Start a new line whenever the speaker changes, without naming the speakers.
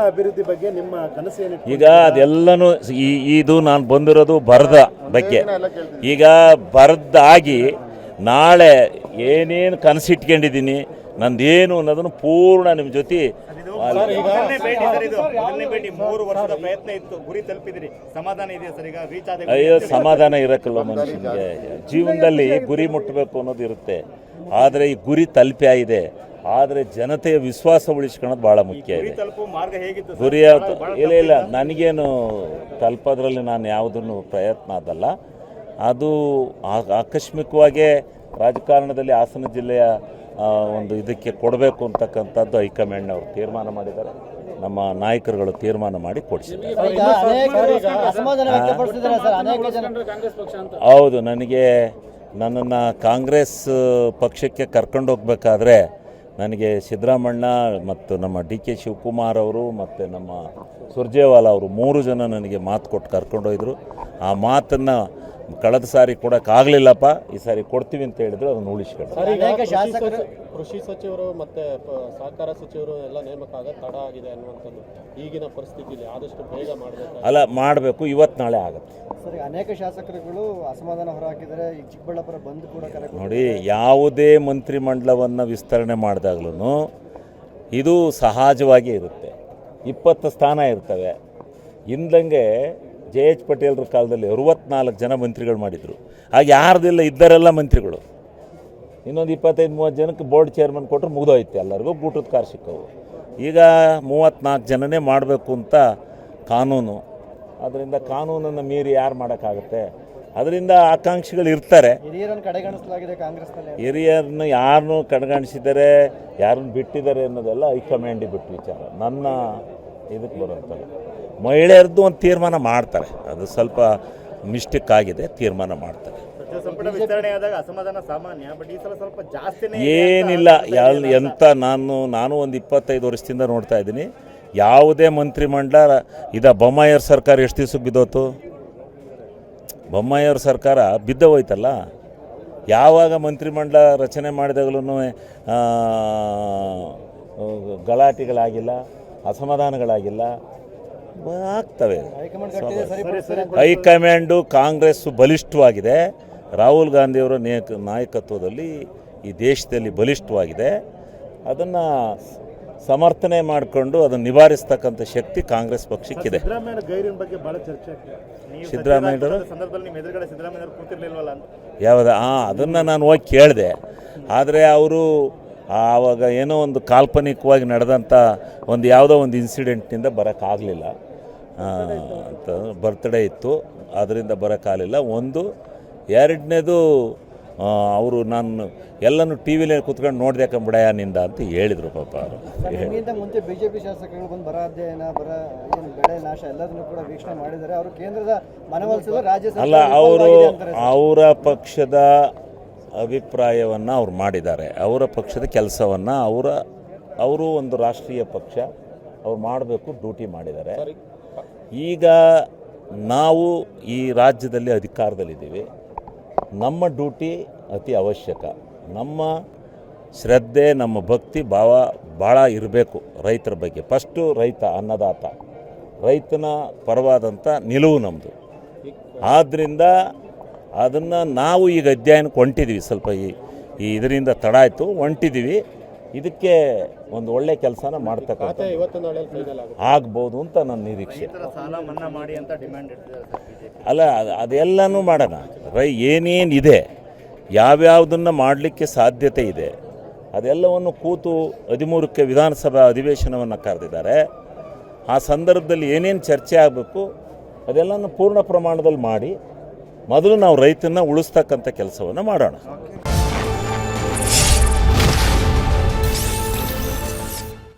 ಅಭಿವೃದ್ಧಿ ಬಗ್ಗೆ ನಿಮ್ಮ ಕನಸು ಏನು?
ಈಗ ಅದೆಲ್ಲನೂ ಇದು ನಾನು ಬಂದಿರೋದು ಬರದ ಬಗ್ಗೆ. ಈಗ ಬರದಾಗಿ ನಾಳೆ ಏನೇನು ಕನಸಿಟ್ಕೊಂಡಿದ್ದೀನಿ ನಂದೇನು ಅನ್ನೋದನ್ನು ಪೂರ್ಣ ನಿಮ್ಮ ಜೊತೆ. ಅಯ್ಯೋ, ಸಮಾಧಾನ ಇರಕ್ಕಲ್ಲ ಮನುಷ್ಯನಿಗೆ. ಜೀವನದಲ್ಲಿ ಗುರಿ ಮುಟ್ಟಬೇಕು ಅನ್ನೋದು ಇರುತ್ತೆ, ಆದರೆ ಈ ಗುರಿ ತಲುಪೇ ಆದರೆ ಜನತೆಯ ವಿಶ್ವಾಸ ಉಳಿಸ್ಕೊಳ್ಳೋದು ಭಾಳ ಮುಖ್ಯ ಇದೆ. ಗುರಿ ಇಲ್ಲ ನನಗೇನು ತಲುಪೋದ್ರಲ್ಲಿ ನಾನು ಯಾವುದನ್ನು ಪ್ರಯತ್ನ ಅದಲ್ಲ. ಅದು ಆಕಸ್ಮಿಕವಾಗಿ ರಾಜಕಾರಣದಲ್ಲಿ ಹಾಸನ ಜಿಲ್ಲೆಯ ಒಂದು ಇದಕ್ಕೆ ಕೊಡಬೇಕು ಅಂತಕ್ಕಂಥದ್ದು ಹೈಕಮಾಂಡ್ನವರು ತೀರ್ಮಾನ ಮಾಡಿದ್ದಾರೆ, ನಮ್ಮ ನಾಯಕರುಗಳು ತೀರ್ಮಾನ ಮಾಡಿ ಕೊಡಿಸಿದ್ದಾರೆ. ಹೌದು, ನನ್ನನ್ನು ಕಾಂಗ್ರೆಸ್ ಪಕ್ಷಕ್ಕೆ ಕರ್ಕೊಂಡು ಹೋಗ್ಬೇಕಾದ್ರೆ ನನಗೆ ಸಿದ್ದರಾಮಣ್ಣ ಮತ್ತು ನಮ್ಮ DK ಶಿವಕುಮಾರ್ ಅವರು ಮತ್ತು ನಮ್ಮ ಸುರ್ಜೇವಾಲಾ ಅವರು 3 ಜನ ನನಗೆ ಮಾತು ಕೊಟ್ಟು ಕರ್ಕೊಂಡೋಗಿದ್ರು. ಆ ಮಾತನ್ನು ಕಳೆದ ಸಾರಿ ಕೊಡೋಕ್ಕಾಗಲಿಲ್ಲಪ್ಪ, ಈ ಸಾರಿ ಕೊಡ್ತೀವಿ ಅಂತ ಹೇಳಿದ್ರು, ಅದನ್ನು ಉಳಿಸ್ಕೊಂಡು.
ಕೃಷಿ ಸಚಿವರು ಮತ್ತು ಸಹಕಾರ ಸಚಿವರು ಎಲ್ಲ ನೇಮಕ ಆಗೋದು ತಡ ಆಗಿದೆ ಅನ್ನುವಂಥದ್ದು ಈಗಿನ ಪರಿಸ್ಥಿತಿಯಲ್ಲಿ ಆದಷ್ಟು ಬೇಗ
ಮಾಡಬೇಕು. ಇವತ್ತು ನಾಳೆ ಆಗುತ್ತೆ.
ಸರಿ, ಅನೇಕ ಶಾಸಕರುಗಳು ಅಸಮಾಧಾನ ಹೊರಹಾಕಿದ್ದಾರೆ. ಈಗ ಚಿಕ್ಕಬಳ್ಳಾಪುರ ಬಂದ್ ಕೂಡ
ನೋಡಿ, ಯಾವುದೇ ಮಂತ್ರಿಮಂಡಲವನ್ನು ವಿಸ್ತರಣೆ ಮಾಡಿದಾಗ್ಲೂ ಇದು ಸಹಜವಾಗಿ ಇರುತ್ತೆ. 20 ಸ್ಥಾನ ಇರ್ತವೆ. ಇಂದಂಗೆ JH ಪಟೇಲ್ರ ಕಾಲದಲ್ಲಿ 64 ಜನ ಮಂತ್ರಿಗಳು ಮಾಡಿದರು. ಆಗ ಯಾರ್ದಿಲ್ಲ, ಇದ್ದರೆಲ್ಲ ಮಂತ್ರಿಗಳು. ಇನ್ನೊಂದು 25-30 ಜನಕ್ಕೆ ಬೋರ್ಡ್ ಚೇರ್ಮನ್ ಕೊಟ್ಟರು, ಮುಗಿದೋಯ್ತು, ಎಲ್ಲರಿಗೂ ಗೂಟದ ಕಾರ್ ಸಿಕ್ಕವು. ಈಗ 34 ಜನನೇ ಮಾಡಬೇಕು ಅಂತ ಕಾನೂನು. ಅದರಿಂದ ಕಾನೂನನ್ನು ಮೀರಿ ಯಾರು ಮಾಡೋಕ್ಕಾಗುತ್ತೆ? ಅದರಿಂದ ಆಕಾಂಕ್ಷಿಗಳು ಇರ್ತಾರೆ.
ಹಿರಿಯರನ್ನು ಕಡೆಗಣಿಸಲಾಗಿದೆ ಕಾಂಗ್ರೆಸ್ನಲ್ಲಿ.
ಹಿರಿಯರನ್ನು ಯಾರನ್ನು ಕಡೆಗಣಿಸಿದ್ದಾರೆ, ಯಾರನ್ನು ಬಿಟ್ಟಿದ್ದಾರೆ ಅನ್ನೋದೆಲ್ಲ ಹೈಕಮಾಂಡಿಗೆ ಬಿಟ್ಟು ವಿಚಾರ. ನನ್ನ ಇದಕ್ಕೆ ಬರುವಂಥದ್ದು ಮಹಿಳೆಯರದ್ದು ಒಂದು ತೀರ್ಮಾನ ಮಾಡ್ತಾರೆ. ಅದು ಸ್ವಲ್ಪ ಮಿಸ್ಟೇಕ್ ಆಗಿದೆ, ತೀರ್ಮಾನ ಮಾಡ್ತಾರೆ. ಏನಿಲ್ಲ, ಎಂತ ನಾನು ಒಂದು 25 ವರ್ಷದಿಂದ ನೋಡ್ತಾ ಇದ್ದೀನಿ. ಯಾವುದೇ ಮಂತ್ರಿಮಂಡಲ ಬೊಮ್ಮಾಯಿಯವ್ರ ಸರ್ಕಾರ ಎಷ್ಟು ದಿವಸಕ್ಕೆ ಬಿದ್ದೋತು? ಬೊಮ್ಮಾಯಿಯವ್ರ ಸರ್ಕಾರ ಬಿದ್ದ ಹೋಯ್ತಲ್ಲ. ಯಾವಾಗ ಮಂತ್ರಿಮಂಡಲ ರಚನೆ ಮಾಡಿದಾಗಲೂ ಗಲಾಟೆಗಳಾಗಿಲ್ಲ, ಅಸಮಾಧಾನಗಳಾಗಿಲ್ಲ, ಆಗ್ತವೆ. ಹೈಕಮಾಂಡು ಕಾಂಗ್ರೆಸ್ಸು ಬಲಿಷ್ಠವಾಗಿದೆ. ರಾಹುಲ್ ಗಾಂಧಿಯವರ ನಾಯಕತ್ವದಲ್ಲಿ ಈ ದೇಶದಲ್ಲಿ ಬಲಿಷ್ಠವಾಗಿದೆ. ಅದನ್ನು ಸಮರ್ಥನೆ ಮಾಡಿಕೊಂಡು ಅದನ್ನು ನಿವಾರಿಸ್ತಕ್ಕಂಥ ಶಕ್ತಿ ಕಾಂಗ್ರೆಸ್ ಪಕ್ಷಕ್ಕಿದೆ. ಸಿದ್ದರಾಮಯ್ಯವರು ಯಾವ್ದು ಅದನ್ನು ನಾನು ಹೋಗಿ ಕೇಳಿದೆ. ಆದರೆ ಅವರು ಆವಾಗ ಏನೋ ಒಂದು ಕಾಲ್ಪನಿಕವಾಗಿ ನಡೆದಂಥ ಯಾವುದೋ ಒಂದು ಇನ್ಸಿಡೆಂಟ್ನಿಂದ ಬರೋಕ್ಕಾಗಲಿಲ್ಲ. ಬರ್ತ್ಡೇ ಇತ್ತು, ಅದರಿಂದ ಬರೋಕ್ಕಾಗಲಿಲ್ಲ. ಒಂದು. ಎರಡನೇದು, ಅವರು ನಾನು ಎಲ್ಲನೂ TV ಕೂತ್ಕೊಂಡು ನೋಡಿದೆ ಕಂಬಿಡಯ ನಿಂದ ಅಂತ ಹೇಳಿದರು ಪಾಪ ಅವರು.
ಮುಂಚೆ BJP ಶಾಸಕರು ಬಂದು ಬರ ಅಧ್ಯಯನ, ಬೆಳೆ ನಾಶ ಎಲ್ಲದನ್ನು ಕೂಡ ವೀಕ್ಷಣೆ ಮಾಡಿದ್ದಾರೆ. ಅವರು ಕೇಂದ್ರದ ಮನವೊಲಿಸಲು ರಾಜ್ಯ
ಅಲ್ಲ, ಅವರ ಪಕ್ಷದ ಅಭಿಪ್ರಾಯವನ್ನು ಅವ್ರು ಮಾಡಿದ್ದಾರೆ. ಅವರ ಪಕ್ಷದ ಕೆಲಸವನ್ನು ಅವರು ಒಂದು ರಾಷ್ಟ್ರೀಯ ಪಕ್ಷ, ಅವ್ರು ಮಾಡಬೇಕು, ಡ್ಯೂಟಿ ಮಾಡಿದ್ದಾರೆ. ಈಗ ನಾವು ಈ ರಾಜ್ಯದಲ್ಲಿ ಅಧಿಕಾರದಲ್ಲಿದ್ದೀವಿ. ನಮ್ಮ ಡ್ಯೂಟಿ ಅತಿ ಅವಶ್ಯಕ. ನಮ್ಮ ಶ್ರದ್ಧೆ, ನಮ್ಮ ಭಕ್ತಿ ಭಾಳ ಇರಬೇಕು ರೈತರ ಬಗ್ಗೆ. ಫಸ್ಟು ರೈತ, ಅನ್ನದಾತ, ರೈತನ ಪರವಾದಂಥ ನಿಲುವು ನಮ್ಮದು. ಆದ್ದರಿಂದ ಅದನ್ನು ನಾವು ಈಗ ಅಧ್ಯಯನಕ್ಕೆ ಹೊಂಟಿದ್ದೀವಿ. ಸ್ವಲ್ಪ ಇದರಿಂದ ತಡ ಆಯಿತು, ಹೊಂಟಿದ್ದೀವಿ. ಇದಕ್ಕೆ ಒಂದು ಒಳ್ಳೆ ಕೆಲಸನ ಮಾಡ್ತಕ್ಕಂಥ ಆಗ್ಬೋದು ಅಂತ ನನ್ನ ನಿರೀಕ್ಷೆ. ಅಲ್ಲ, ಅದೆಲ್ಲನೂ ಮಾಡೋಣ. ಏನೇನಿದೆ, ಯಾವ್ಯಾವುದನ್ನು ಮಾಡಲಿಕ್ಕೆ ಸಾಧ್ಯತೆ ಇದೆ, ಅದೆಲ್ಲವನ್ನು ಕೂತು 13ಕ್ಕೆ ವಿಧಾನಸಭಾ ಅಧಿವೇಶನವನ್ನು ಕರೆದಿದ್ದಾರೆ. ಆ ಸಂದರ್ಭದಲ್ಲಿ ಏನೇನು ಚರ್ಚೆ ಆಗಬೇಕು ಅದೆಲ್ಲನೂ ಪೂರ್ಣ ಪ್ರಮಾಣದಲ್ಲಿ ಮಾಡಿ ಮೊದಲು ನಾವು ರೈತನ ಉಳಿಸ್ತಕ್ಕಂಥ ಕೆಲಸವನ್ನು ಮಾಡೋಣ.